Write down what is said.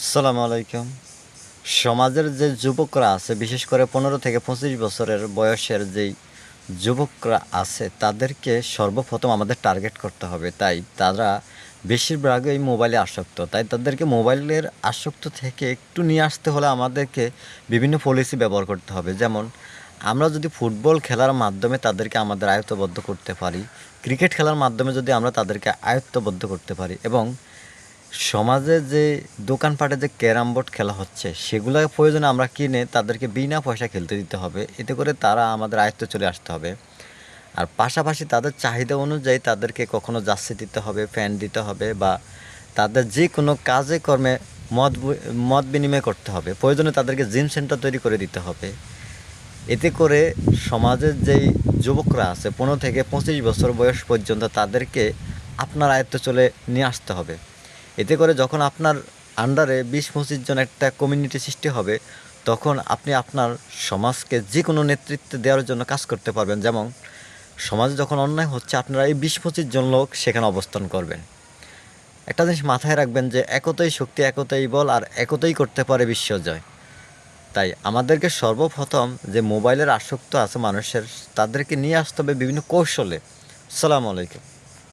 আসসালামু আলাইকুম। সমাজের যে যুবকরা আছে, বিশেষ করে ১৫ থেকে ২৫ বছরের বয়সের যেই যুবকরা আছে, তাদেরকে সর্বপ্রথম আমাদের টার্গেট করতে হবে। তাই তারা বেশিরভাগই মোবাইলে আসক্ত। তাই তাদেরকে মোবাইলের আসক্ত থেকে একটু নিয়ে আসতে হলে আমাদেরকে বিভিন্ন পলিসি ব্যবহার করতে হবে। যেমন আমরা যদি ফুটবল খেলার মাধ্যমে তাদেরকে আমাদের আয়ত্তবদ্ধ করতে পারি, ক্রিকেট খেলার মাধ্যমে যদি আমরা তাদেরকে আয়ত্তবদ্ধ করতে পারি এবং সমাজে যে দোকানপাটে যে ক্যারাম বোর্ড খেলা হচ্ছে সেগুলো প্রয়োজনে আমরা কিনে তাদেরকে বিনা পয়সা খেলতে দিতে হবে। এতে করে তারা আমাদের আয়ত্তে চলে আসতে হবে। আর পাশাপাশি তাদের চাহিদা অনুযায়ী তাদেরকে কখনো জার্সি দিতে হবে, প্যান্ট দিতে হবে বা তাদের যে কোনো কাজে কর্মে মত বিনিময় করতে হবে। প্রয়োজনে তাদেরকে জিম সেন্টার তৈরি করে দিতে হবে। এতে করে সমাজের যেই যুবকরা আছে ১৫ থেকে ২৫ বছর বয়স পর্যন্ত তাদেরকে আপনার আয়ত্তে চলে নিয়ে আসতে হবে। এতে করে যখন আপনার আন্ডারে ২০-২৫ জন একটা কমিউনিটি সৃষ্টি হবে, তখন আপনি আপনার সমাজকে যে কোনো নেতৃত্ব দেওয়ার জন্য কাজ করতে পারবেন। যেমন সমাজে যখন অন্যায় হচ্ছে আপনারা এই ২০-২৫ জন লোক সেখানে অবস্থান করবেন। একটা জিনিস মাথায় রাখবেন যে একতাই শক্তি, একতাই বল, আর একতাই করতে পারে বিশ্বজয়। তাই আমাদেরকে সর্বপ্রথম যে মোবাইলের আসক্ত আছে মানুষের, তাদেরকে নিয়ে আসতে হবে বিভিন্ন কৌশলে। আসসালামু আলাইকুম।